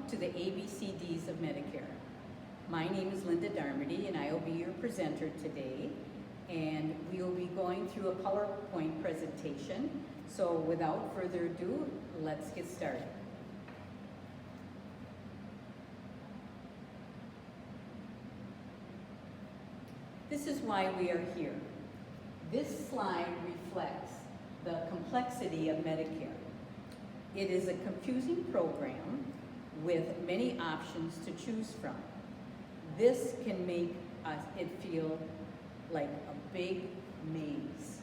to the ABCDs of Medicare. My name is Linda Darmody and I will be your presenter today, and we will be going through a PowerPoint presentation. So without further ado, let's get started. This is why we are here. This slide reflects the complexity of Medicare. It is a confusing program with many options to choose from. This can make it feel like a big maze.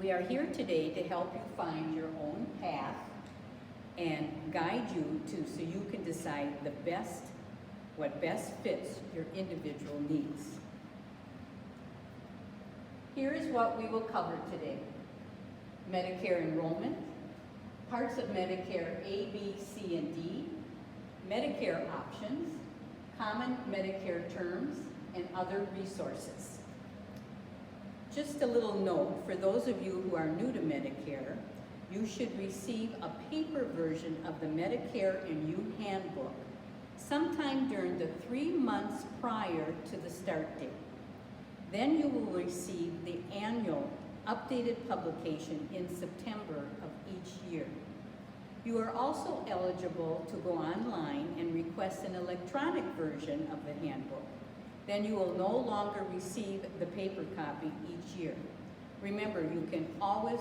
We are here today to help you find your own path and guide you so you can decide what best fits your individual needs. Here is what we will cover today: Medicare enrollment, parts of Medicare A, B, C, and D, Medicare options, common Medicare terms, and other resources. Just a little note, for those of you who are new to Medicare, you should receive a paper version of the Medicare and You Handbook sometime during the 3 months prior to the start date. Then you will receive the annual updated publication in September of each year. You are also eligible to go online and request an electronic version of the handbook. Then you will no longer receive the paper copy each year. Remember, you can always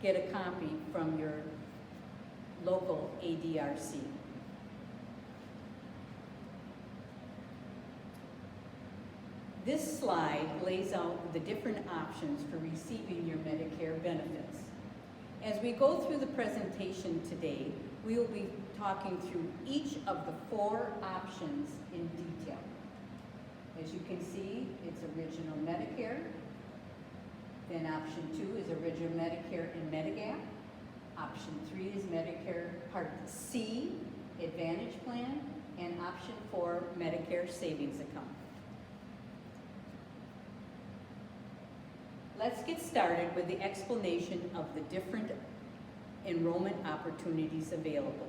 get a copy from your local ADRC. This slide lays out the different options for receiving your Medicare benefits. As we go through the presentation today, we will be talking through each of the 4 options in detail. As you can see, it's Original Medicare. Then option 2 is Original Medicare and Medigap. Option 3 is Medicare Part C, Advantage Plan. And option 4, Medicare Savings Account. Let's get started with the explanation of the different enrollment opportunities available.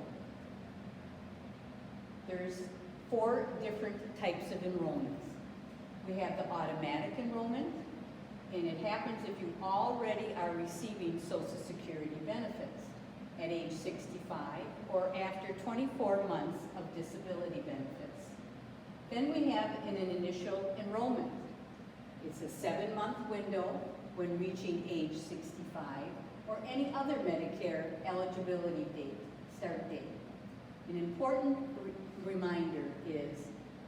There's 4 different types of enrollments. We have the automatic enrollment, and it happens if you already are receiving Social Security benefits at age 65 or after 24 months of disability benefits. Then we have an initial enrollment. It's a 7-month window when reaching age 65 or any other Medicare eligibility start date. An important reminder is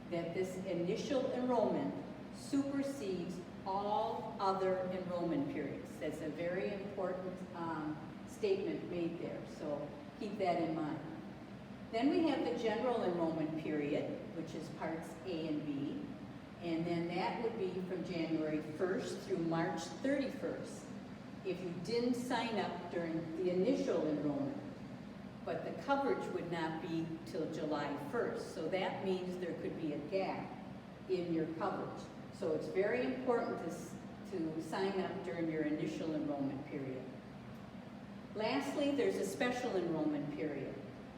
that this initial enrollment supersedes all other enrollment periods. That's a very important statement made there, so keep that in mind. Then we have the general enrollment period, which is parts A and B, and then that would be from January 1st through March 31st if you didn't sign up during the initial enrollment. But the coverage would not be till July 1st, so that means there could be a gap in your coverage. So it's very important to sign up during your initial enrollment period. Lastly, there's a special enrollment period.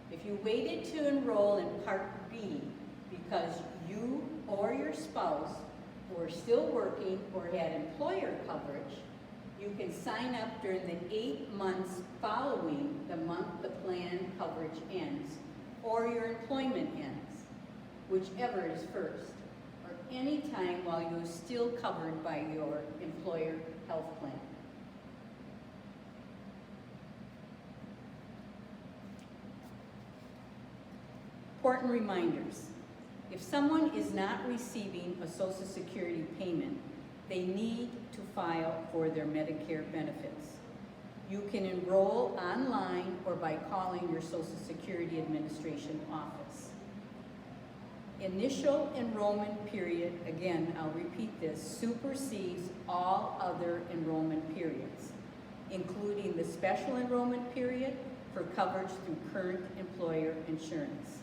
If you waited to enroll in Part B because you or your spouse were still working or had employer coverage, you can sign up during the 8 months following the month the plan coverage ends or your employment ends, whichever is first, or any time while you're still covered by your employer health plan. Important reminders. If someone is not receiving a Social Security payment, they need to file for their Medicare benefits. You can enroll online or by calling your Social Security Administration office. Initial enrollment period, again, I'll repeat this, supersedes all other enrollment periods, including the special enrollment period for coverage through current employer insurance.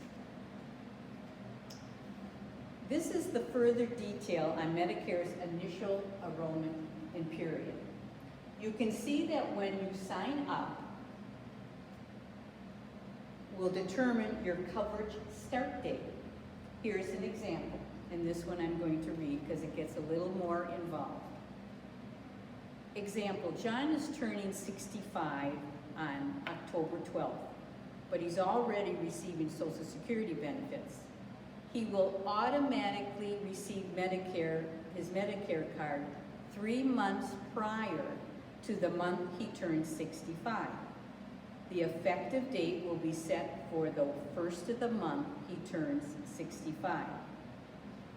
This is the further detail on Medicare's initial enrollment period. You can see that when you sign up will determine your coverage start date. Here's an example, and this one I'm going to read because it gets a little more involved. Example, John is turning 65 on October 12th, but he's already receiving Social Security benefits. He will automatically receive Medicare, his Medicare card 3 months prior to the month he turns 65. The effective date will be set for the first of the month he turns 65.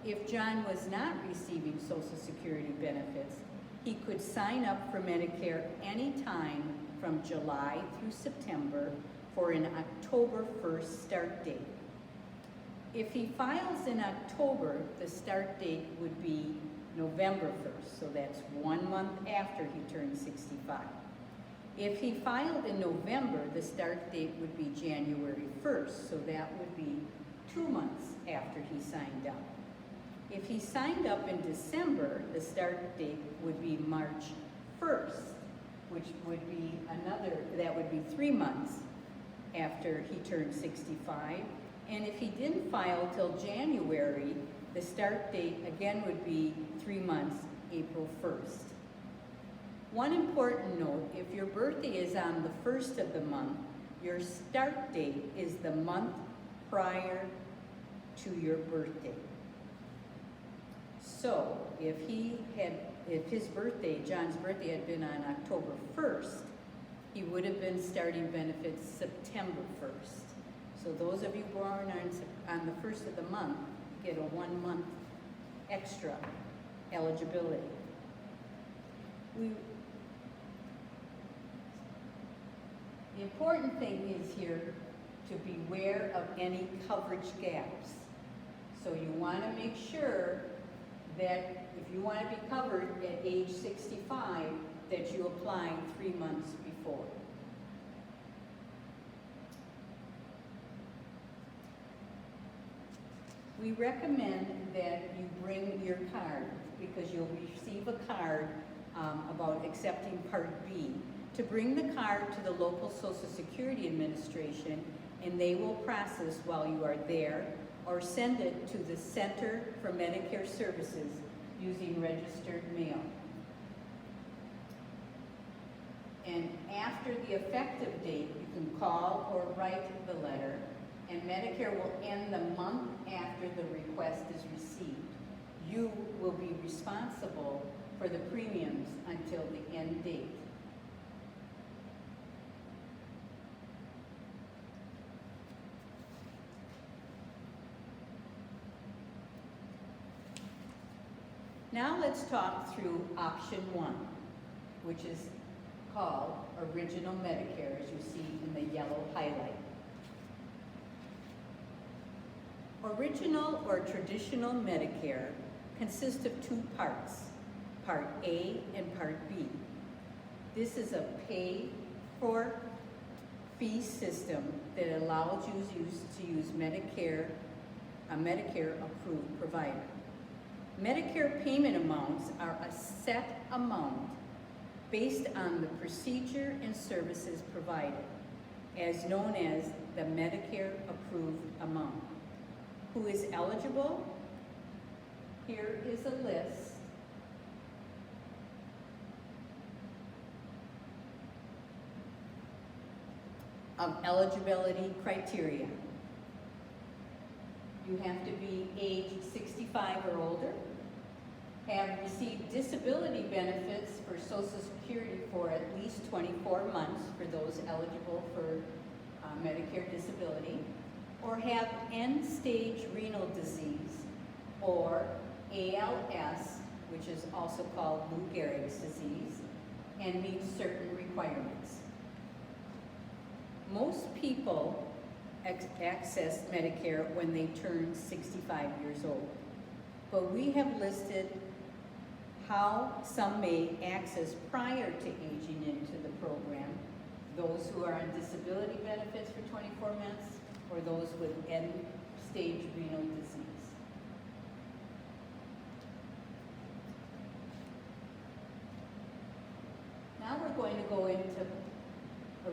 If John was not receiving Social Security benefits, he could sign up for Medicare anytime from July through September for an October 1st start date. If he files in October, the start date would be November 1st, so that's 1 month after he turns 65. If he filed in November, the start date would be January 1st, so that would be 2 months after he signed up. If he signed up in December, the start date would be March 1st, which would be that would be 3 months after he turned 65. And if he didn't file till January, the start date again would be 3 months, April 1st. One important note, if your birthday is on the 1st of the month, your start date is the month prior to your birthday. So if his birthday, John's birthday, had been on October 1st, he would have been starting benefits September 1st. So those of you born on the 1st of the month get a 1 month extra eligibility. The important thing is here to beware of any coverage gaps. So you want to make sure that if you want to be covered at age 65, that you apply 3 months before. We recommend that you bring your card because you'll receive a card about accepting Part B. To bring the card to the local Social Security Administration, and they will process while you are there, or send it to the Center for Medicare Services using registered mail. And after the effective date, you can call or write the letter, and Medicare will end the month after the request is received. You will be responsible for the premiums until the end date. Now let's talk through option 1, which is called Original Medicare, as you see in the yellow highlight. Original or traditional Medicare consists of 2 parts, Part A and Part B. This is a pay-for-fee system that allows you to use Medicare, a Medicare-approved provider. Medicare payment amounts are a set amount based on the procedure and services provided, as known as the Medicare-approved amount. Who is eligible? Here is a list of eligibility criteria. You have to be age 65 or older, have received disability benefits for Social Security for at least 24 months for those eligible for Medicare disability, or have end-stage renal disease, or ALS, which is also called Lou Gehrig's disease, and meet certain requirements. Most people access Medicare when they turn 65 years old, but we have listed how some may access prior to aging into the program, those who are on disability benefits for 24 months, or those with end-stage renal disease. Now we're going to go into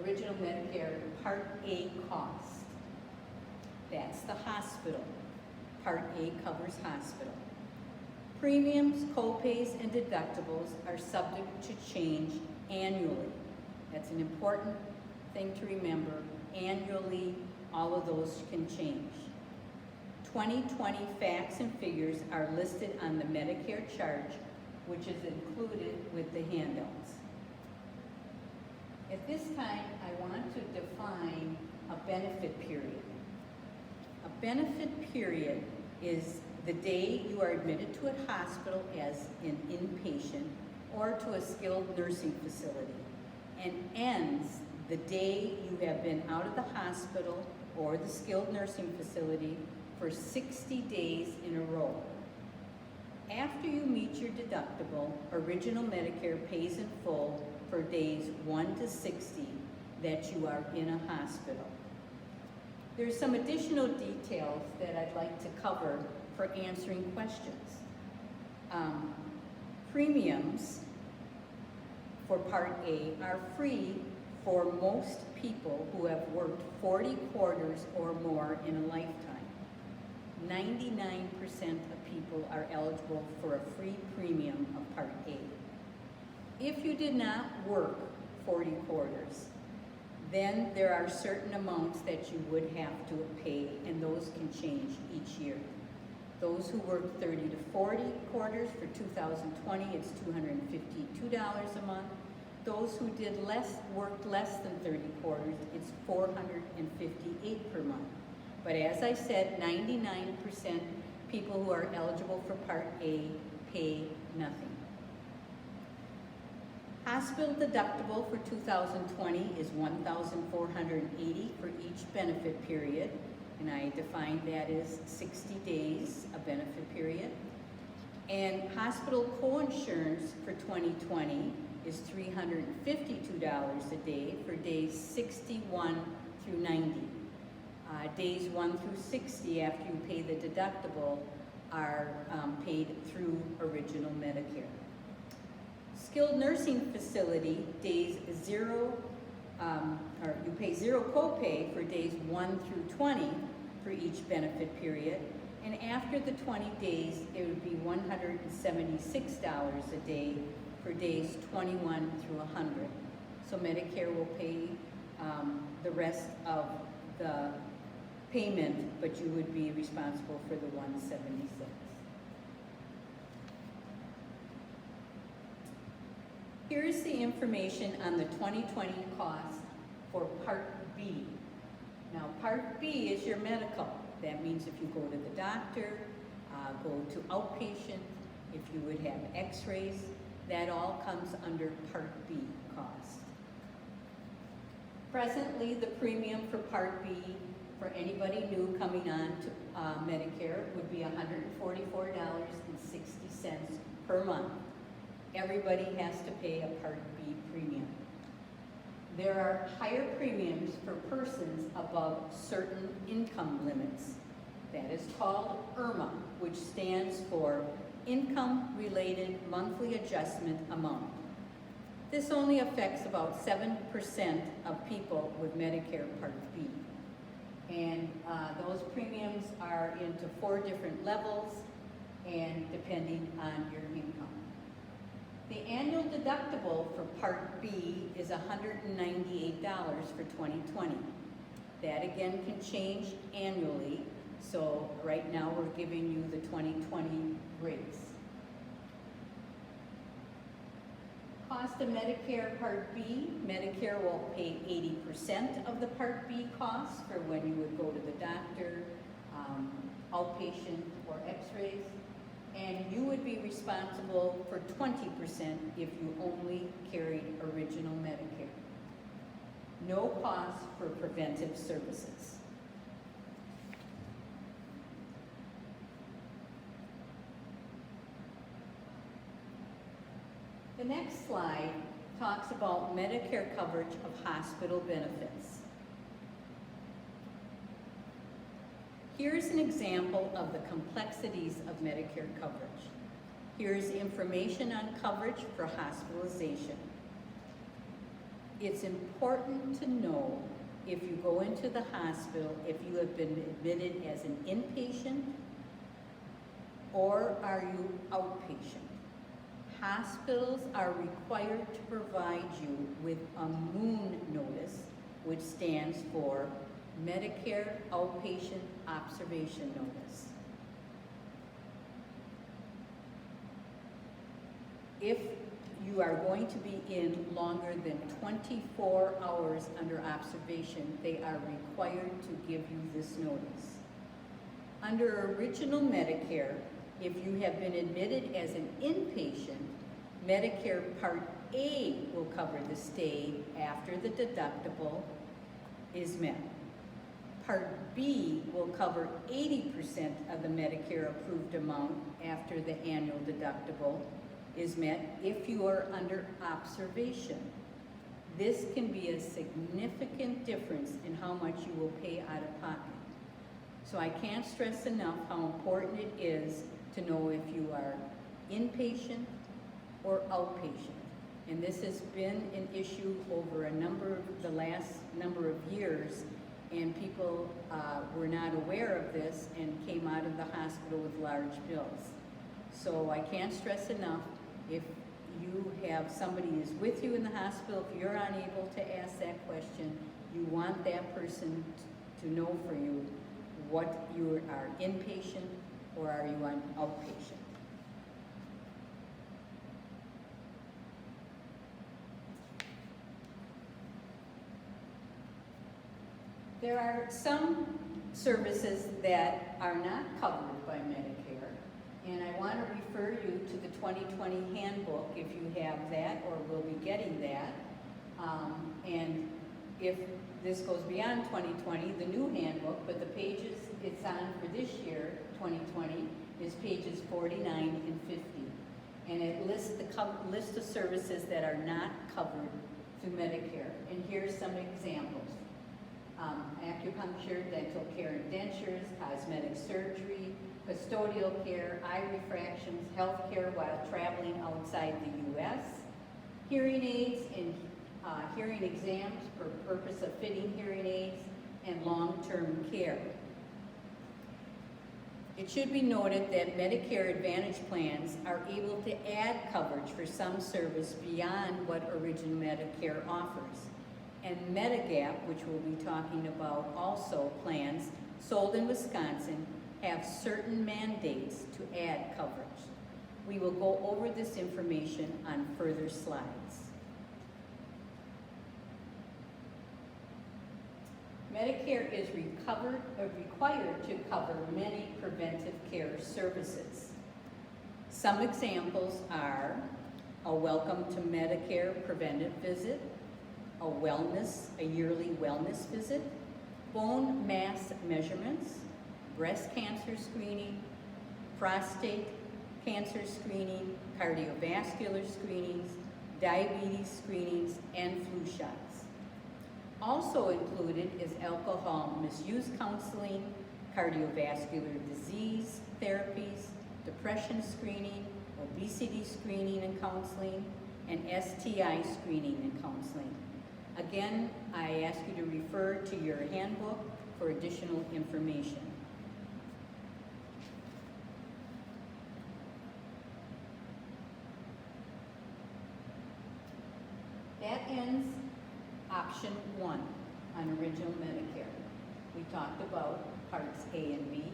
Original Medicare Part A cost. That's the hospital. Part A covers hospital. Premiums, co-pays, and deductibles are subject to change annually. That's an important thing to remember. Annually, all of those can change. 2020 facts and figures are listed on the Medicare chart, which is included with the handouts. At this time, I want to define a benefit period. A benefit period is the day you are admitted to a hospital as an inpatient or to a skilled nursing facility, and ends the day you have been out of the hospital or the skilled nursing facility for 60 days in a row. After you meet your deductible, Original Medicare pays in full for days 1 to 60 that you are in a hospital. There's some additional details that I'd like to cover for answering questions. Premiums for Part A are free for most people who have worked 40 quarters or more in a lifetime. 99% of people are eligible for a free premium of Part A. If you did not work 40 quarters, then there are certain amounts that you would have to pay, and those can change each year. Those who work 30 to 40 quarters for 2020, it's $252 a month. Those who worked less than 30 quarters, it's $458 per month. But as I said, 99% people who are eligible for Part A pay nothing. Hospital deductible for 2020 is $1,480 for each benefit period, and I define that as 60 days, a benefit period. And hospital coinsurance for 2020 is $352 a day for days 61 through 90. Days 1 through 60 after you pay the deductible are paid through Original Medicare. Skilled nursing facility, days you pay zero copay for days 1 through 20 for each benefit period, and after the 20 days, it would be $176 a day for days 21 through 100. So Medicare will pay the rest of the payment, but you would be responsible for the $176. Here is the information on the 2020 cost for Part B. Now, Part B is your medical. That means if you go to the doctor, go to outpatient, if you would have x-rays, that all comes under Part B cost. Presently, the premium for Part B for anybody new coming on to Medicare would be $144.60 per month. Everybody has to pay a Part B premium. There are higher premiums for persons above certain income limits. That is called IRMA, which stands for Income Related Monthly Adjustment Amount. This only affects about 7% of people with Medicare Part B. And those premiums are into 4 different levels and depending on your income. The annual deductible for Part B is $198 for 2020. That again can change annually, so right now we're giving you the 2020 rates. Cost of Medicare Part B, Medicare will pay 80% of the Part B costs for when you would go to the doctor, outpatient, or x-rays. And you would be responsible for 20% if you only carried Original Medicare. No cost for preventive services. The next slide talks about Medicare coverage of hospital benefits. Here's an example of the complexities of Medicare coverage. Here's information on coverage for hospitalization. It's important to know if you go into the hospital, if you have been admitted as an inpatient or are you outpatient. Hospitals are required to provide you with a MOON notice, which stands for Medicare Outpatient Observation Notice. If you are going to be in longer than 24 hours under observation, they are required to give you this notice. Under original Medicare, if you have been admitted as an inpatient, Medicare Part A will cover the stay after the deductible is met. Part B will cover 80% of the Medicare approved amount after the annual deductible is met if you are under observation. This can be a significant difference in how much you will pay out of pocket. So I can't stress enough how important it is to know if you are inpatient or outpatient. And this has been an issue over the last number of years, and people were not aware of this and came out of the hospital with large bills. So I can't stress enough, if you have somebody who's with you in the hospital, if you're unable to ask that question, you want that person to know for you what you are inpatient or are you on outpatient. There are some services that are not covered by Medicare, and I want to refer you to the 2020 handbook if you have that or will be getting that. And if this goes beyond 2020, the new handbook, but the pages it's on for this year, 2020, is pages 49 and 50. And it lists the list of services that are not covered through Medicare. And here's some examples. Acupuncture, dental care and dentures, cosmetic surgery, custodial care, eye refractions, health care while traveling outside the U.S., hearing aids and hearing exams for purpose of fitting hearing aids, and long-term care. It should be noted that Medicare Advantage plans are able to add coverage for some service beyond what original Medicare offers. And Medigap, which we'll be talking about also, plans sold in Wisconsin have certain mandates to add coverage. We will go over this information on further slides. Medicare is required to cover many preventive care services. Some examples are a Welcome to Medicare preventive visit, a yearly wellness visit, bone mass measurements, breast cancer screening, prostate cancer screening, cardiovascular screenings, diabetes screenings, and flu shots. Also included is alcohol misuse counseling, cardiovascular disease therapies, depression screening, obesity screening and counseling, and STI screening and counseling. Again, I ask you to refer to your handbook for additional information. That ends option 1 on original Medicare. We talked about parts A and B.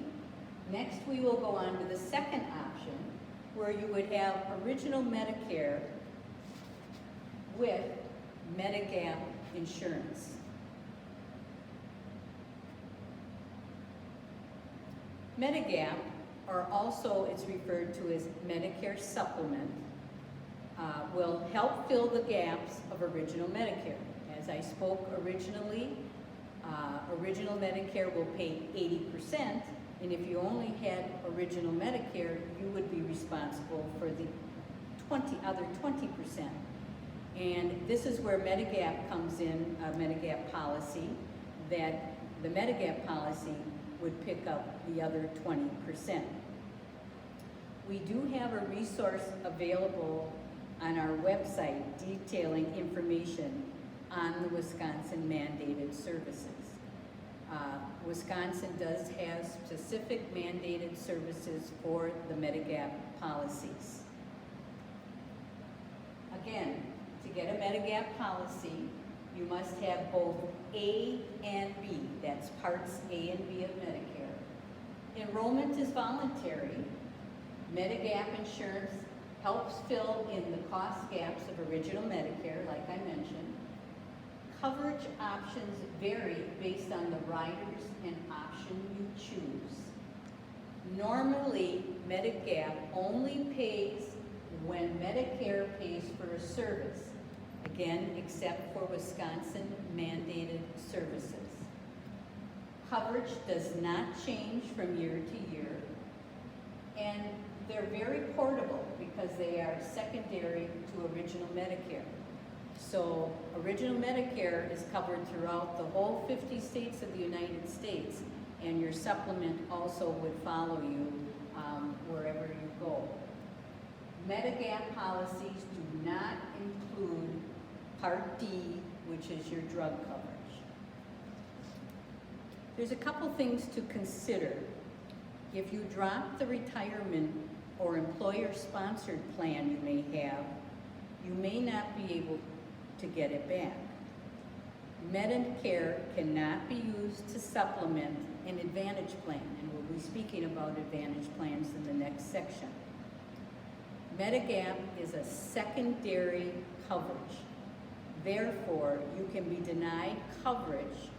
Next, we will go on to the second option, where you would have original Medicare with Medigap insurance. Medigap, or also it's referred to as Medicare Supplement, will help fill the gaps of original Medicare. As I spoke originally, original Medicare will pay 80%, and if you only had original Medicare, you would be responsible for the other 20%. And this is where Medigap comes in, a Medigap policy, that the Medigap policy would pick up the other 20%. We do have a resource available on our website detailing information on the Wisconsin mandated services. Wisconsin does have specific mandated services for the Medigap policies. Again, to get a Medigap policy, you must have both A and B. That's parts A and B of Medicare. Enrollment is voluntary. Medigap insurance helps fill in the cost gaps of original Medicare, like I mentioned. Coverage options vary based on the riders and option you choose. Normally, Medigap only pays when Medicare pays for a service, again, except for Wisconsin mandated services. Coverage does not change from year to year, and they're very portable because they are secondary to original Medicare. So original Medicare is covered throughout the whole 50 states of the United States, and your supplement also would follow you wherever you go. Medigap policies do not include Part D, which is your drug coverage. There's a couple things to consider. If you drop the retirement or employer-sponsored plan you may have, you may not be able to get it back. Medicare cannot be used to supplement an Advantage plan, and we'll be speaking about Advantage plans in the next section. Medigap is a secondary coverage. Therefore, you can be denied coverage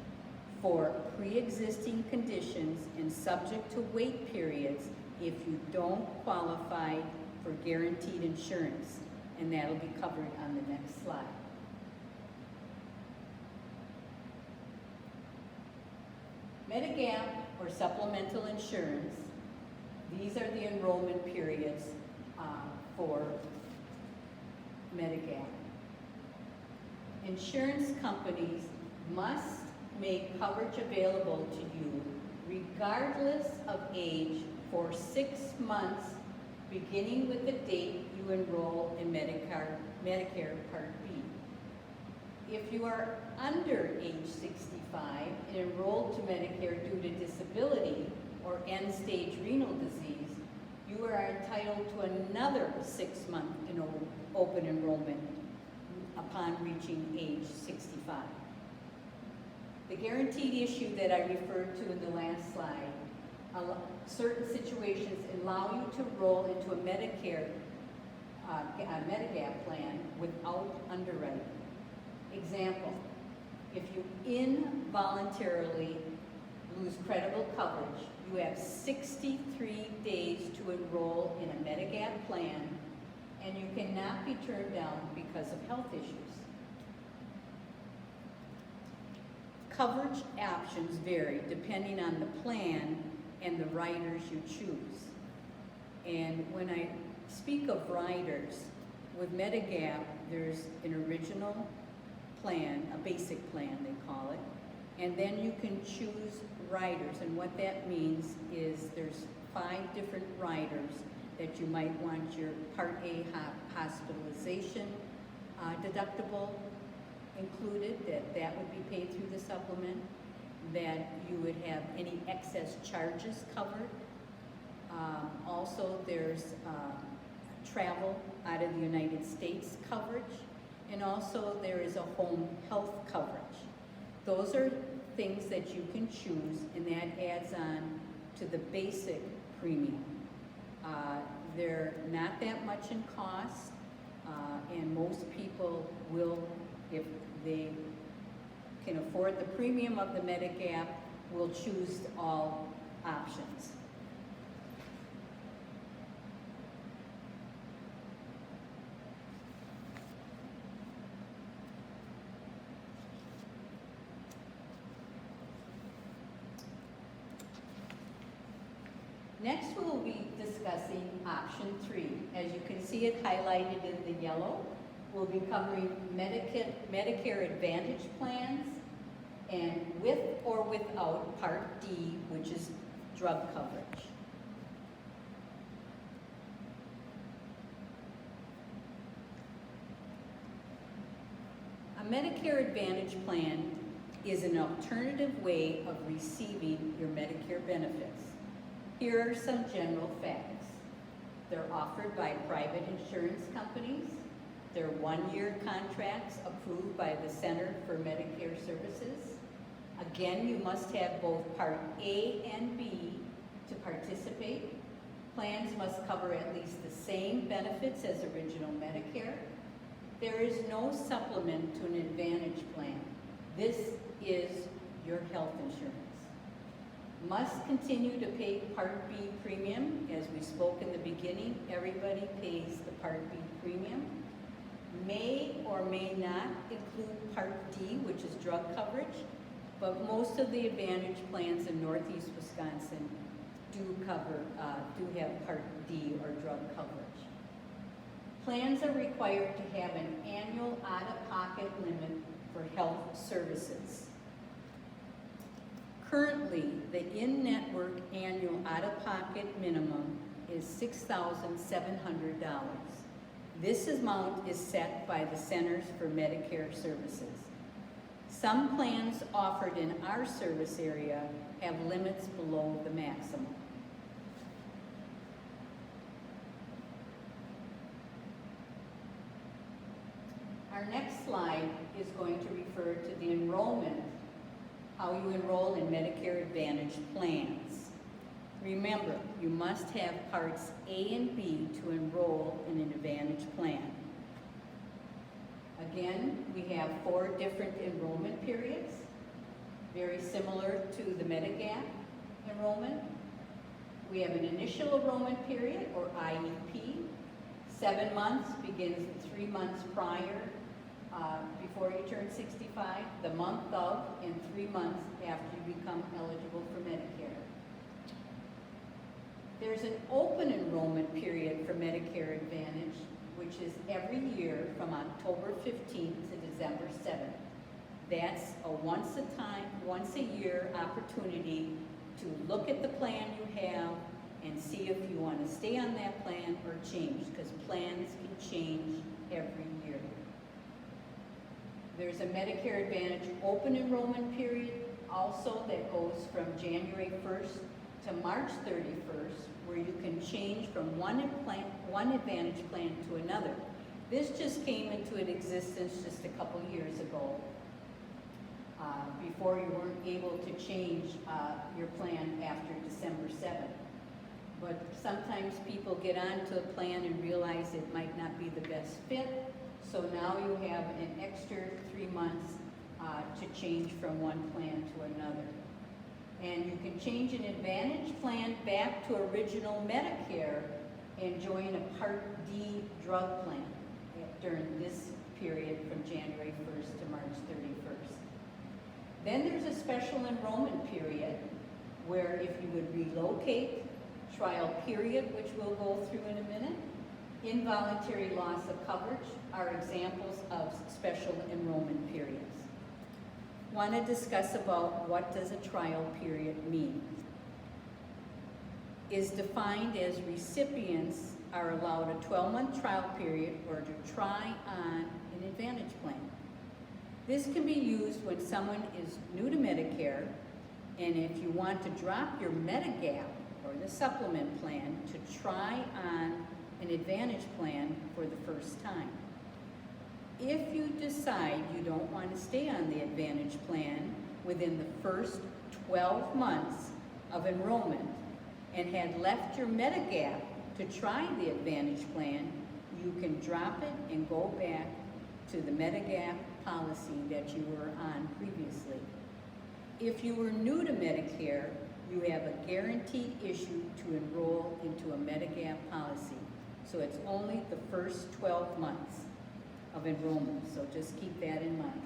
for pre-existing conditions and subject to wait periods if you don't qualify for guaranteed insurance, and that'll be covered on the next slide. Medigap or supplemental insurance, these are the enrollment periods for Medigap. Insurance companies must make coverage available to you regardless of age for 6 months beginning with the date you enroll in Medicare Part B. If you are under age 65 and enrolled to Medicare due to disability or end-stage renal disease, you are entitled to another 6-month open enrollment upon reaching age 65. The guaranteed issue that I referred to in the last slide, certain situations allow you to roll into a Medigap plan without underwriting. Example, if you involuntarily lose credible coverage, you have 63 days to enroll in a Medigap plan, and you cannot be turned down because of health issues. Coverage options vary depending on the plan and the riders you choose. And when I speak of riders, with Medigap, there's an original plan, a basic plan they call it, and then you can choose riders, and what that means is there's 5 different riders that you might want your Part A hospitalization deductible included, that would be paid through the supplement, that you would have any excess charges covered. Also, there's travel out of the United States coverage, and also there is a home health coverage. Those are things that you can choose, and that adds on to the basic premium. They're not that much in cost, and most people will, if they can afford the premium of the Medigap, will choose all options. Next, we'll be discussing option 3. As you can see it highlighted in the yellow, we'll be covering Medicare Advantage plans and with or without Part D, which is drug coverage. A Medicare Advantage plan is an alternative way of receiving your Medicare benefits. Here are some general facts. They're offered by private insurance companies. They're one-year contracts approved by the Center for Medicare Services. Again, you must have both Part A and B to participate. Plans must cover at least the same benefits as original Medicare. There is no supplement to an Advantage plan. This is your health insurance. Must continue to pay Part B premium. As we spoke in the beginning, everybody pays the Part B premium. May or may not include Part D, which is drug coverage, but most of the Advantage plans in Northeast Wisconsin do have Part D or drug coverage. Plans are required to have an annual out-of-pocket limit for health services. Currently, the in-network annual out-of-pocket minimum is $6,700. This amount is set by the Centers for Medicare Services. Some plans offered in our service area have limits below the maximum. Our next slide is going to refer to the enrollment, how you enroll in Medicare Advantage plans. Remember, you must have Parts A and B to enroll in an Advantage plan. Again, we have 4 different enrollment periods, very similar to the Medigap enrollment. We have an initial enrollment period, or IEP. 7 months begins 3 months prior before you turn 65, the month of, and 3 months after you become eligible for Medicare. There's an open enrollment period for Medicare Advantage, which is every year from October 15th to December 7th. That's a once a year opportunity to look at the plan you have and see if you want to stay on that plan or change, because plans can change every year. There's a Medicare Advantage open enrollment period also that goes from January 1st to March 31st, where you can change from one Advantage plan to another. This just came into existence just a couple years ago. Before you weren't able to change your plan after December 7th. But sometimes people get onto a plan and realize it might not be the best fit, so now you have an extra 3 months to change from one plan to another. And you can change an Advantage plan back to original Medicare and join a Part D drug plan during this period from January 1st to March 31st. Then there's a special enrollment period where if you would relocate, trial period, which we'll go through in a minute, involuntary loss of coverage are examples of special enrollment periods. Want to discuss about what does a trial period mean. Is defined as recipients are allowed a 12-month trial period or to try on an Advantage plan. This can be used when someone is new to Medicare, and if you want to drop your Medigap or the supplement plan to try on an Advantage plan for the first time. If you decide you don't want to stay on the Advantage plan within the first 12 months of enrollment and had left your Medigap to try the Advantage plan, you can drop it and go back to the Medigap policy that you were on previously. If you were new to Medicare, you have a guaranteed issue to enroll into a Medigap policy. So it's only the first 12 months of enrollment, so just keep that in mind.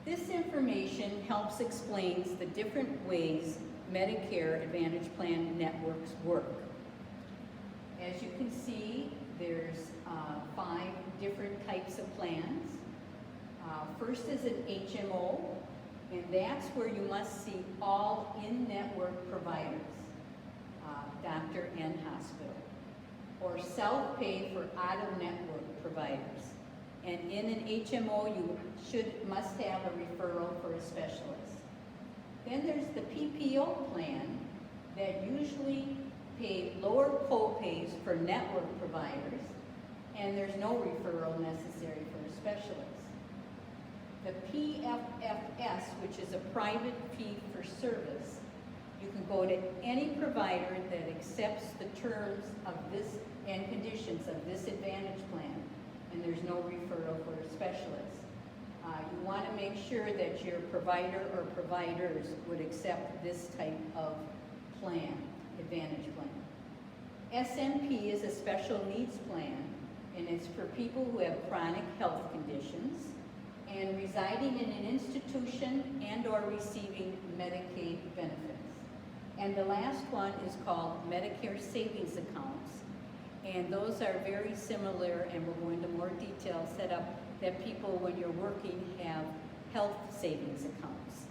This information helps explains the different ways Medicare Advantage Plan networks work. As you can see, there's 5 different types of plans. First is an HMO, and that's where you must see all in-network providers. doctor and hospital, or self-pay for out-of-network providers. And in an HMO, you must have a referral for a specialist. Then there's the PPO plan that usually pay lower co-pays for network providers, and there's no referral necessary for a specialist. The PFFS, which is a private fee for service, you can go to any provider that accepts the terms of this and conditions of this Advantage plan, and there's no referral for a specialist. You want to make sure that your provider or providers would accept this type of plan, Advantage plan. SMP is a special needs plan, and it's for people who have chronic health conditions and residing in an institution and or receiving Medicaid benefits. And the last one is called Medicare savings accounts. And those are very similar, and we'll go into more detail, set up that people, when you're working, have health savings accounts.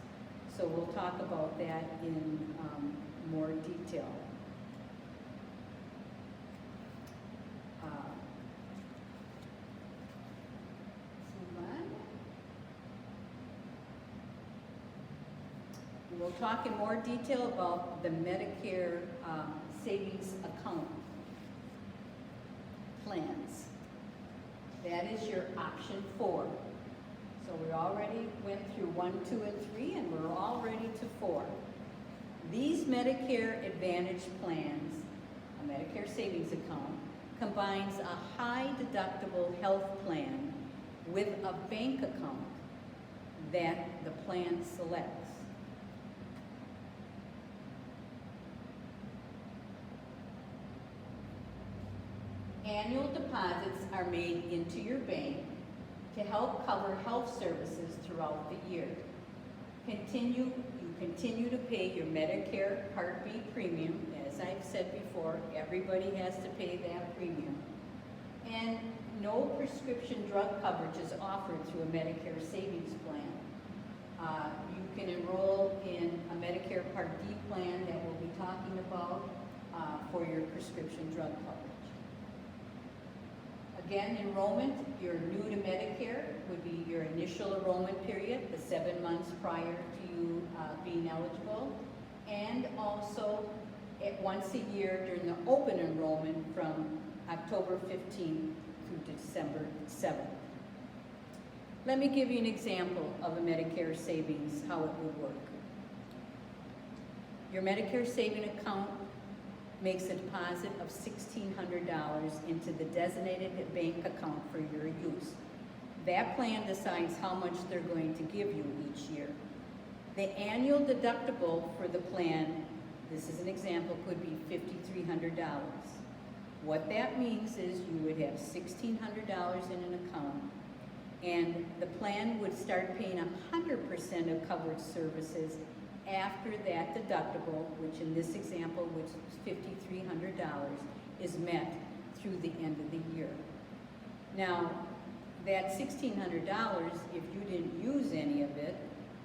So we'll talk about that in more detail. We'll talk in more detail about the Medicare savings account plans. That is your option 4. So we already went through 1, 2, and 3, and we're all ready to 4. These Medicare Advantage plans, a Medicare savings account, combines a high deductible health plan with a bank account that the plan selects. Annual deposits are made into your bank to help cover health services throughout the year. You continue to pay your Medicare Part B premium. As I've said before, everybody has to pay that premium. And no prescription drug coverage is offered through a Medicare savings plan. You can enroll in a Medicare Part D plan that we'll be talking about for your prescription drug coverage. Again, enrollment, you're new to Medicare, would be your initial enrollment period, the 7 months prior to you being eligible, and also once a year during the open enrollment from October 15th through December 7th. Let me give you an example of a Medicare savings, how it would work. Your Medicare saving account makes a deposit of $1,600 into the designated bank account for your use. That plan decides how much they're going to give you each year. The annual deductible for the plan, this is an example, could be $5,300. What that means is you would have $1,600 in an account, and the plan would start paying 100% of covered services after that deductible, which in this example, which is $5,300, is met through the end of the year. Now, that $1,600, if you didn't use any of it,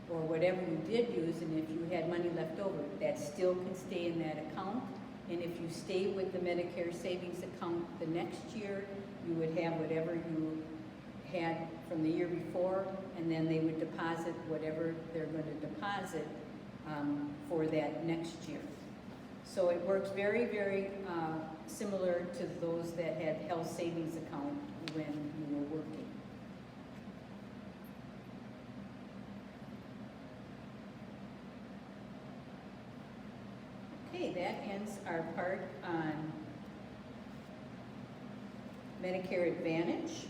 or whatever you did use, and if you had money left over, that still can stay in that account. And if you stay with the Medicare savings account the next year, you would have whatever you had from the year before, and then they would deposit whatever they're going to deposit for that next year. So it works very, very similar to those that had health savings account when you were working. Okay, that ends our part on Medicare Advantage.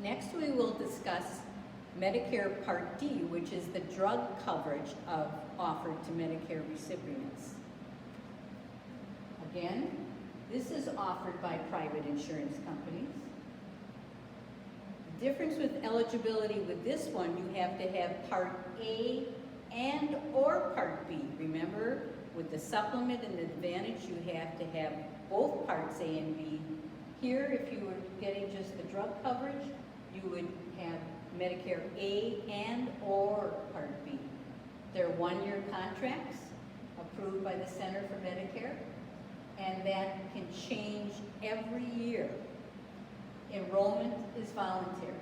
Next, we will discuss Medicare Part D, which is the drug coverage offered to Medicare recipients. Again, this is offered by private insurance companies. The difference with eligibility with this one, you have to have Part A and or Part B. Remember, with the supplement and the Advantage, you have to have both Parts A and B. Here, if you were getting just the drug coverage, you would have Medicare A and or Part B. They're one-year contracts, approved by the Center for Medicare, and that can change every year. Enrollment is voluntary.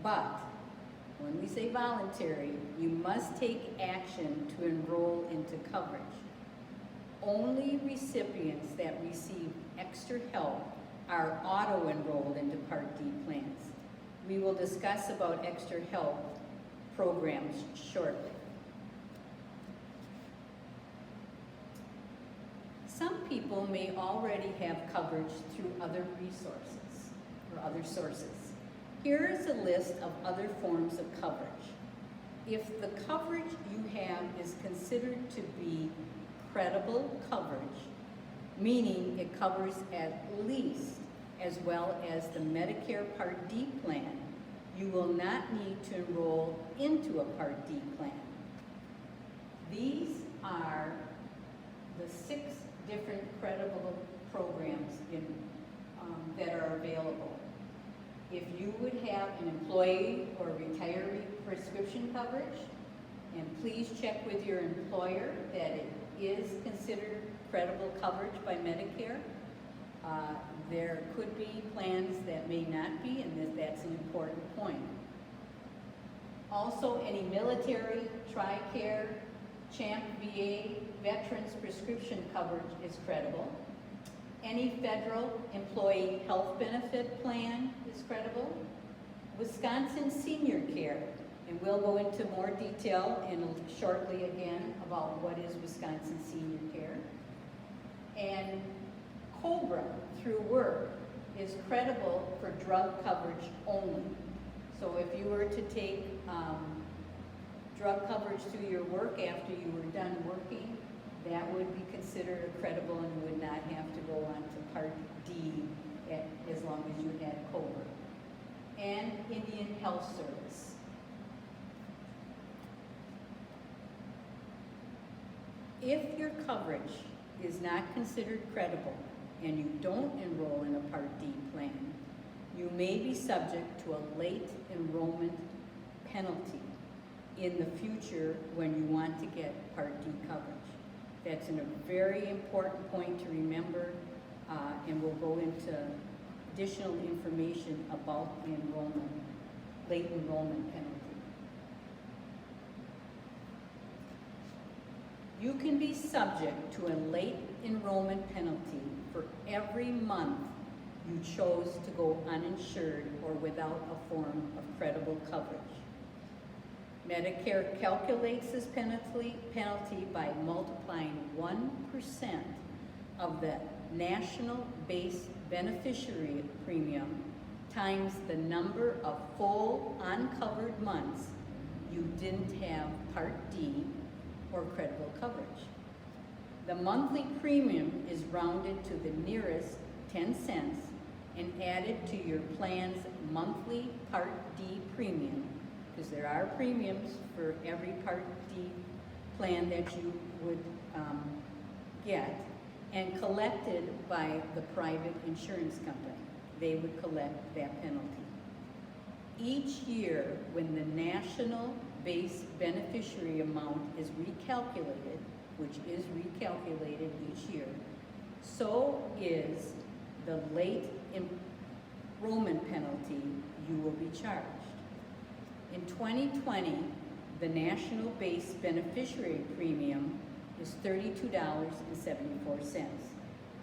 But when we say voluntary, you must take action to enroll into coverage. Only recipients that receive extra help are auto-enrolled into Part D plans. We will discuss about extra help programs shortly. Some people may already have coverage through other resources or other sources. Here is a list of other forms of coverage. If the coverage you have is considered to be credible coverage, meaning it covers at least as well as the Medicare Part D plan, you will not need to enroll into a Part D plan. These are the 6 different credible programs that are available. If you would have an employee or retiree prescription coverage, and please check with your employer that it is considered credible coverage by Medicare. There could be plans that may not be, and that's an important point. Also, any military, TRICARE, CHAMP VA, veterans prescription coverage is credible. Any federal employee health benefit plan is credible. Wisconsin Senior Care, and we'll go into more detail shortly again about what is Wisconsin Senior Care. And COBRA through work is credible for drug coverage only. So if you were to take drug coverage through your work after you were done working, that would be considered credible and would not have to go on to Part D as long as you had COBRA. And Indian Health Service. If your coverage is not considered credible and you don't enroll in a Part D plan, you may be subject to a late enrollment penalty in the future when you want to get Part D coverage. That's a very important point to remember, and we'll go into additional information about the late enrollment penalty. You can be subject to a late enrollment penalty for every month you chose to go uninsured or without a form of credible coverage. Medicare calculates this penalty by multiplying 1% of the national base beneficiary premium times the number of full uncovered months you didn't have Part D or credible coverage. The monthly premium is rounded to the nearest 10 cents and added to your plan's monthly Part D premium, because there are premiums for every Part D plan that you would get, and collected by the private insurance company. They would collect that penalty. Each year, when the national base beneficiary amount is recalculated, which is recalculated each year, so is the late enrollment penalty you will be charged. In 2020, the national base beneficiary premium is $32.74.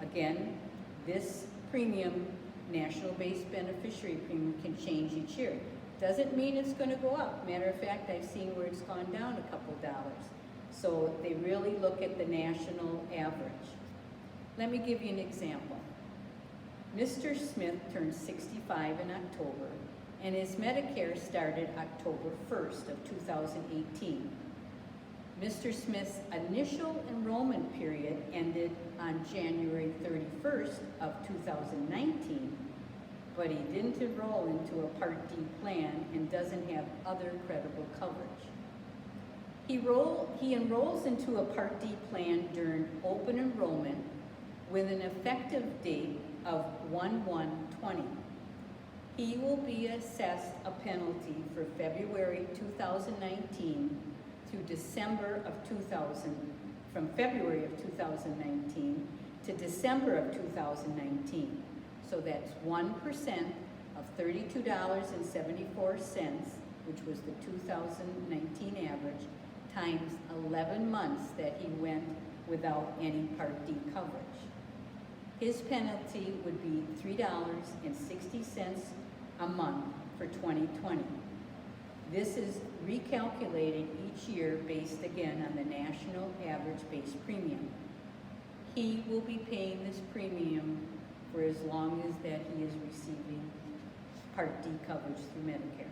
Again, this premium, national base beneficiary premium, can change each year. Doesn't mean it's going to go up. Matter of fact, I've seen where it's gone down a couple dollars. So they really look at the national average. Let me give you an example. Mr. Smith turned 65 in October, and his Medicare started October 1st of 2018. Mr. Smith's initial enrollment period ended on January 31st of 2019, but he didn't enroll into a Part D plan and doesn't have other credible coverage. He enrolls into a Part D plan during open enrollment with an effective date of 1/1/20. He will be assessed a penalty for February 2019 through December of 2000, from February of 2019 to December of 2019. So that's 1% of $32.74, which was the 2019 average, times 11 months that he went without any Part D coverage. His penalty would be $3.60 a month for 2020. This is recalculated each year based again on the national average base premium. He will be paying this premium for as long as that he is receiving Part D coverage through Medicare.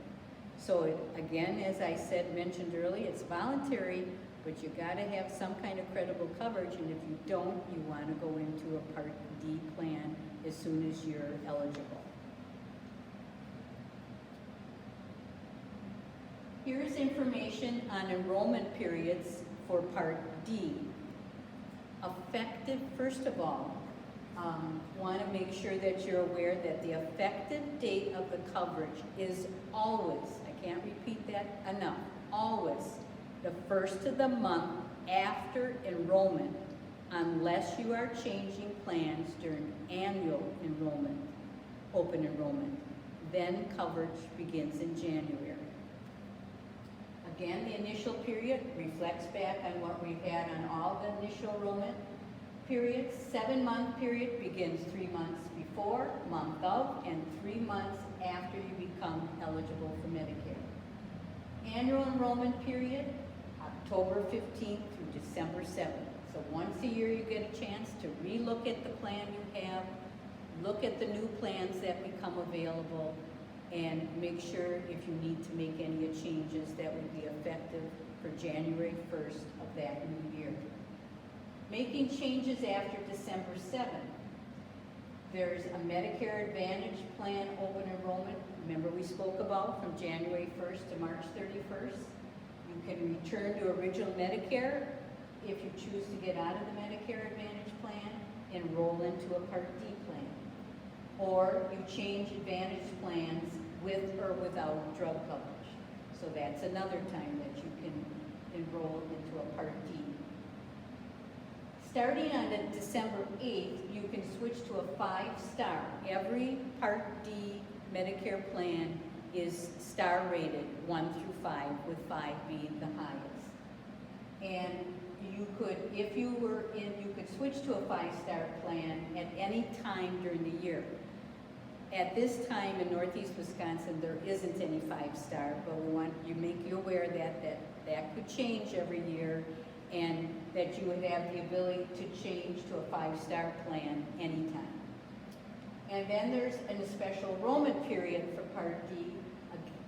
So again, as I mentioned earlier, it's voluntary, but you gotta have some kind of credible coverage, and if you don't, you wanna go into a Part D plan as soon as you're eligible. Here's information on enrollment periods for Part D. Effective, first of all, want to make sure that you're aware that the effective date of the coverage is always, I can't repeat that enough, always the first of the month after enrollment, unless you are changing plans during annual enrollment, open enrollment. Then coverage begins in January. Again, the initial period reflects back on what we've had on all the initial enrollment periods. 7-month period begins 3 months before, month of, and 3 months after you become eligible for Medicare. Annual enrollment period, October 15th through December 7th. So once a year you get a chance to relook at the plan you have, look at the new plans that become available, and make sure if you need to make any changes that would be effective for January 1st of that new year. Making changes after December 7th. There's a Medicare Advantage plan open enrollment. Remember we spoke about from January 1st to March 31st. You can return to original Medicare if you choose to get out of the Medicare Advantage plan, enroll into a Part D plan. Or you change Advantage plans with or without drug coverage. So that's another time that you can enroll into a Part D. Starting on December 8th, you can switch to a 5-star. Every Part D Medicare plan is star rated 1 through 5, with 5 being the highest. And you could, if you were in, you could switch to a 5-star plan at any time during the year. At this time in Northeast Wisconsin, there isn't any 5-star, but we want you make you aware that could change every year, and that you would have the ability to change to a 5-star plan anytime. And then there's a special enrollment period for Part D.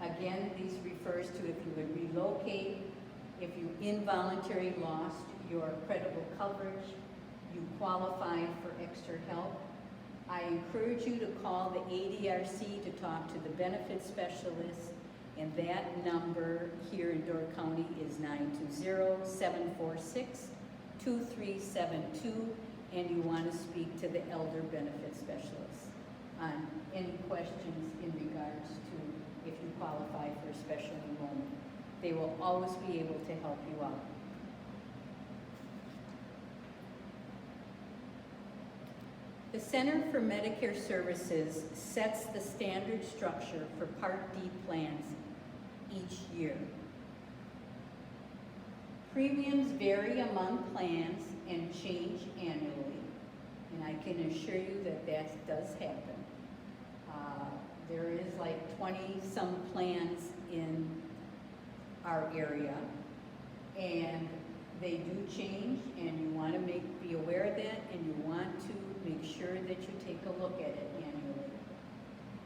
Again, this refers to if you would relocate, if you involuntarily lost your credible coverage, you qualify for extra help. I encourage you to call the ADRC to talk to the benefits specialist, and that number here in Door County is 920-746-2372, and you want to speak to the elder benefits specialist on any questions in regards to if you qualify for a special enrollment. They will always be able to help you out. The Center for Medicare Services sets the standard structure for Part D plans each year. Premiums vary among plans and change annually, and I can assure you that that does happen. There is like 20-some plans in our area, and they do change, and you want to be aware of that, and you want to make sure that you take a look at it annually.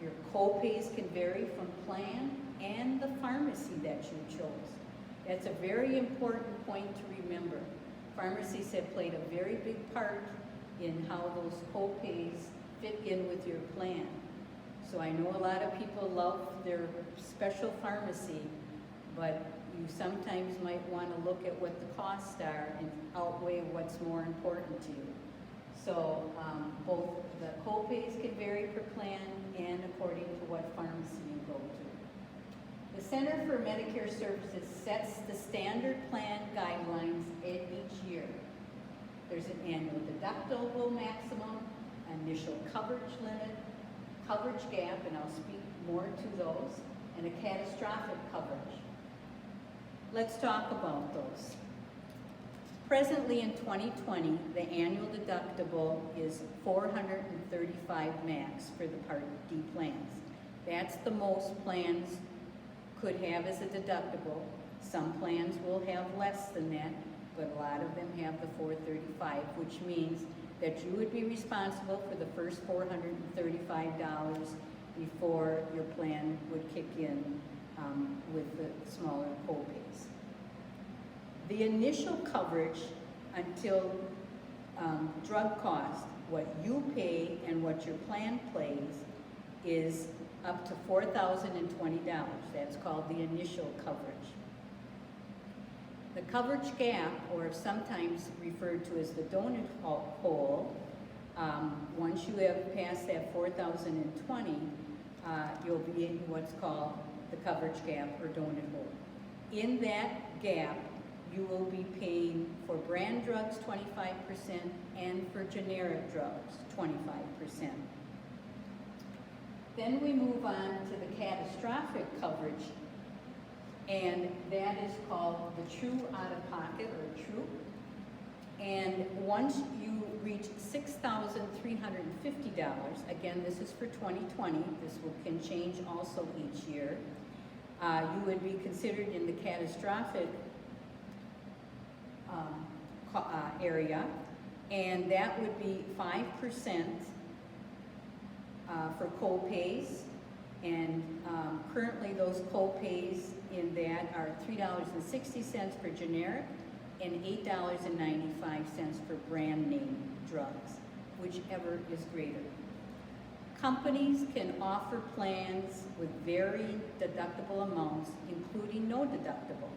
Your co-pays can vary from plan and the pharmacy that you chose. That's a very important point to remember. Pharmacies have played a very big part in how those co-pays fit in with your plan. So I know a lot of people love their special pharmacy, but you sometimes might want to look at what the costs are and outweigh what's more important to you. So both the co-pays can vary per plan and according to what pharmacy Center for Medicare Services sets the standard plan guidelines at each year. There's an annual deductible maximum, initial coverage limit, coverage gap, and I'll speak more to those, and a catastrophic coverage. Let's talk about those. Presently in 2020, the annual deductible is $435 max for the Part D plans. That's the most plans could have as a deductible. Some plans will have less than that, but a lot of them have the $435, which means that you would be responsible for the first $435 before your plan would kick in with the smaller co-pays. The initial coverage until drug cost, what you pay and what your plan pays, is up to $4,020. That's called the initial coverage. The coverage gap, or sometimes referred to as the donut hole, once you have passed that $4,020, you'll be in what's called the coverage gap or donut hole. In that gap, you will be paying for brand drugs 25% and for generic drugs 25%. Then we move on to the catastrophic coverage, and that is called the true out-of-pocket or true. And once you reach $6,350, again, this is for 2020, this can change also each year, you would be considered in the catastrophic area, and that would be 5% for co-pays, and currently those co-pays in that are $3.60 for generic and $8.95 for brand name drugs, whichever is greater. Companies can offer plans with varying deductible amounts, including no deductible.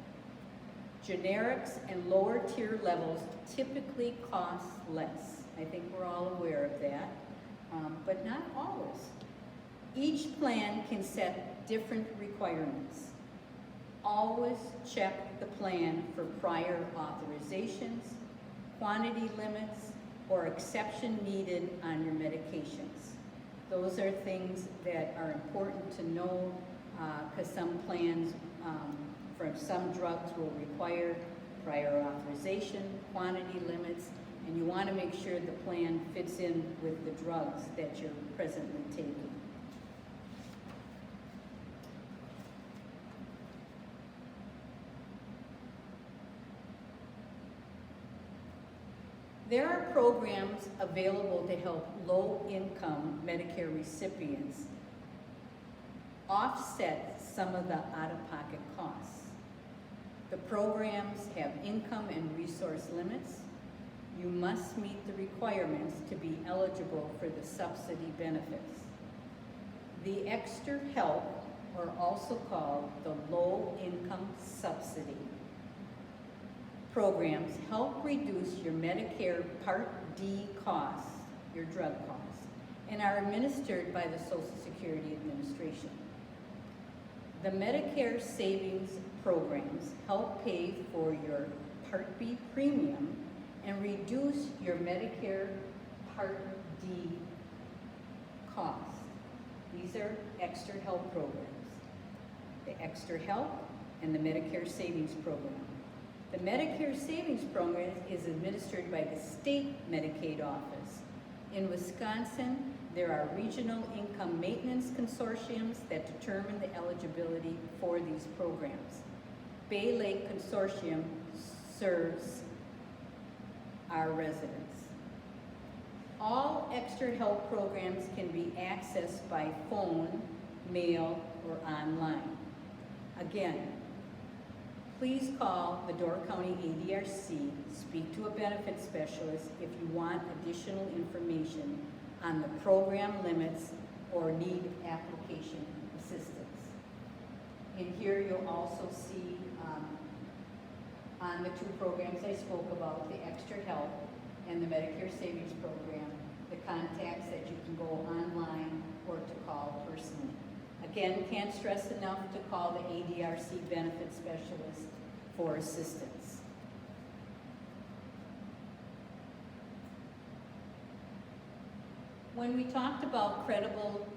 Generics and lower tier levels typically cost less. I think we're all aware of that, but not always. Each plan can set different requirements. Always check the plan for prior authorizations, quantity limits, or exception needed on your medications. Those are things that are important to know because some plans for some drugs will require prior authorization, quantity limits, and you want to make sure the plan fits in with the drugs that you're presently taking. There are programs available to help low-income Medicare recipients offset some of the out-of-pocket costs. The programs have income and resource limits. You must meet the requirements to be eligible for the subsidy benefits. The extra help, or also called the low-income subsidy, programs help reduce your Medicare Part D costs, your drug costs, and are administered by the Social Security Administration. The Medicare savings programs help pay for your Part B premium and reduce your Medicare Part D costs. These are extra help programs. The extra help and the Medicare savings program. The Medicare Savings Program is administered by the state Medicaid office. In Wisconsin, there are regional income maintenance consortiums that determine the eligibility for these programs. Bay Lake Consortium serves our residents. All extra help programs can be accessed by phone, mail, or online. Again, please call the Door County ADRC, speak to a benefit specialist if you want additional information on the program limits or need application assistance. And here you'll also see on the two programs I spoke about, the extra help and the Medicare Savings Program, the contacts that you can go online or to call personally. Again, can't stress enough to call the ADRC benefit specialist for assistance. When we talked about credible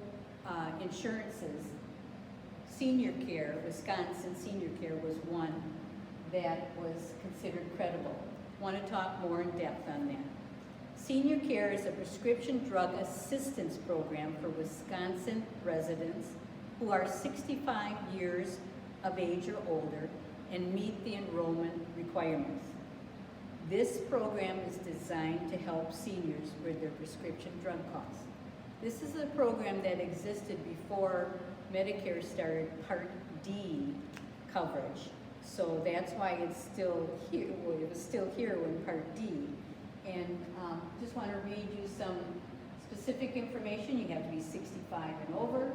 insurances, senior care, Wisconsin senior care was one that was considered credible. Want to talk more in depth on that. Senior care is a prescription drug assistance program for Wisconsin residents who are 65 years of age or older and meet the enrollment requirements. This program is designed to help seniors with their prescription drug costs. This is a program that existed before Medicare started Part D coverage. So that's why it's still here. Well, it was still here when Part D. And just want to read you some specific information. You have to be 65 and over,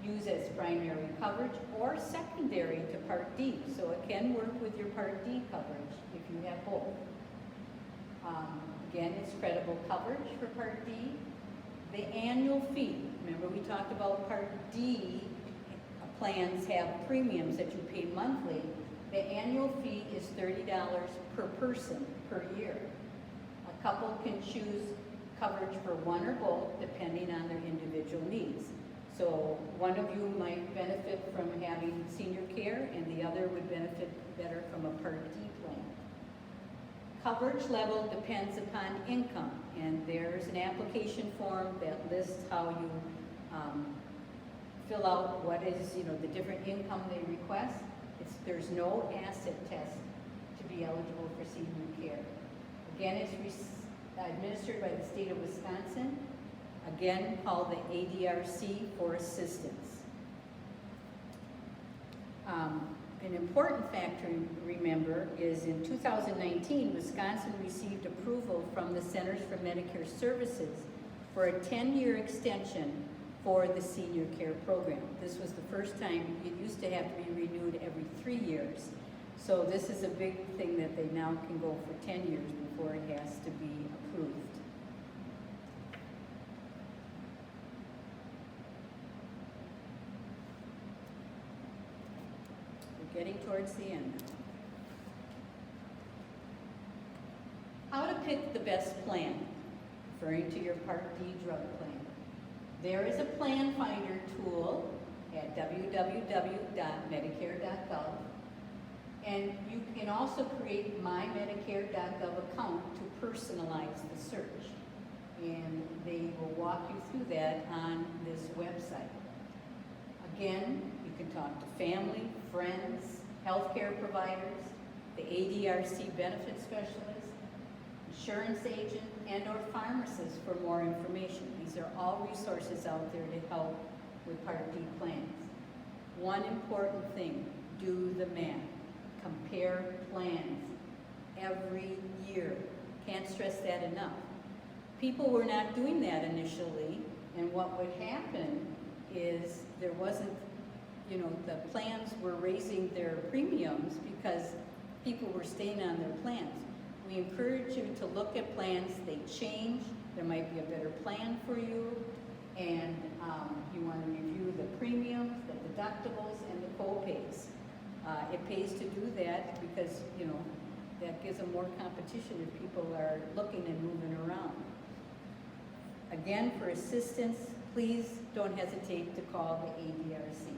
use as primary coverage or secondary to Part D. So it can work with your Part D coverage if you have both. Again, it's credible coverage for Part D. The annual fee, remember we talked about Part D plans have premiums that you pay monthly. The annual fee is $30 per person per year. A couple can choose coverage for one or both depending on their individual needs. So one of you might benefit from having senior care and the other would benefit better from a Part D plan. Coverage level depends upon income, and there's an application form that lists how you fill out what is, the different income they request. There's no asset test to be eligible for senior care. Again, it's administered by the state of Wisconsin. Again, call the ADRC for assistance. An important factor to remember is in 2019, Wisconsin received approval from the Centers for Medicare Services for a 10-year extension for the senior care program. This was the first time. It used to have to be renewed every 3 years. So this is a big thing that they now can go for 10 years before it has to be approved. We're getting towards the end now. How to pick the best plan, referring to your Part D drug plan. There is a plan finder tool at www.medicare.gov, and you can also create mymedicare.gov account to personalize the search, and they will walk you through that on this website. Again, you can talk to family, friends, healthcare providers, the ADRC benefit specialist, insurance agent, and or pharmacist for more information. These are all resources out there to help with Part D plans. One important thing, do the math. Compare plans every year. Can't stress that enough. People were not doing that initially, and what would happen is there wasn't, the plans were raising their premiums because people were staying on their plans. We encourage you to look at plans. They change. There might be a better plan for you, and you want to review the premiums, the deductibles, and the co-pays. It pays to do that because, that gives them more competition if people are looking and moving around. Again, for assistance, please don't hesitate to call the ADRC.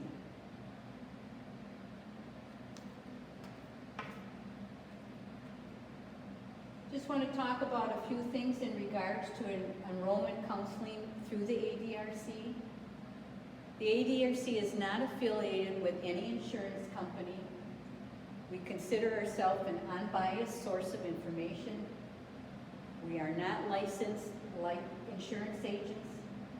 Just want to talk about a few things in regards to enrollment counseling through the ADRC. The ADRC is not affiliated with any insurance company. We consider ourselves an unbiased source of information. We are not licensed like insurance agents.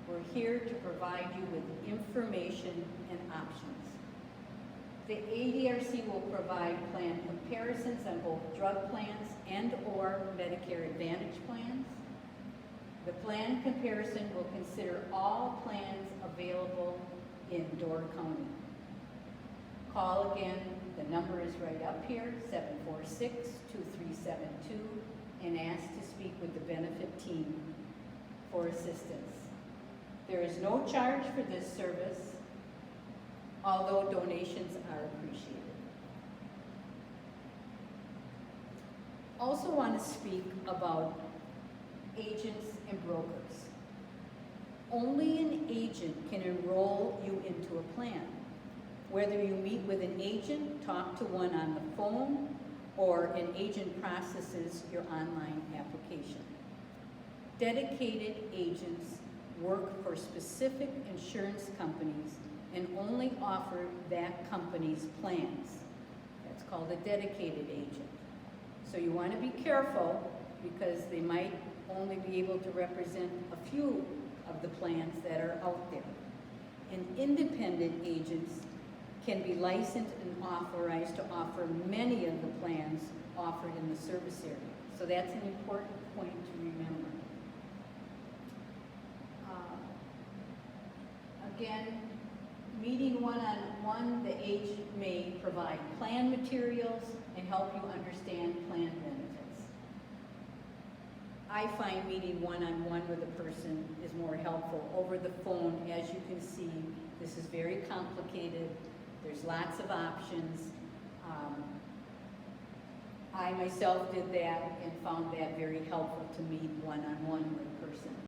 We're here to provide you with information and options. The ADRC will provide plan comparisons on both drug plans and or Medicare Advantage plans. The plan comparison will consider all plans available in Door County. Call again, the number is right up here, 746-2372, and ask to speak with the benefit team for assistance. There is no charge for this service. although donations are appreciated. Also want to speak about agents and brokers. Only an agent can enroll you into a plan. Whether you meet with an agent, talk to one on the phone, or an agent processes your online application. Dedicated agents work for specific insurance companies and only offer that company's plans. That's called a dedicated agent. So you want to be careful because they might only be able to represent a few of the plans that are out there. And independent agents can be licensed and authorized to offer many of the plans offered in the service area. So that's an important point to remember. Again, meeting one-on-one, the agent may provide plan materials and help you understand plan benefits. I find meeting one-on-one with a person is more helpful. Over the phone, as you can see, this is very complicated. There's lots of options. I myself did that and found that very helpful to meet one-on-one with a person.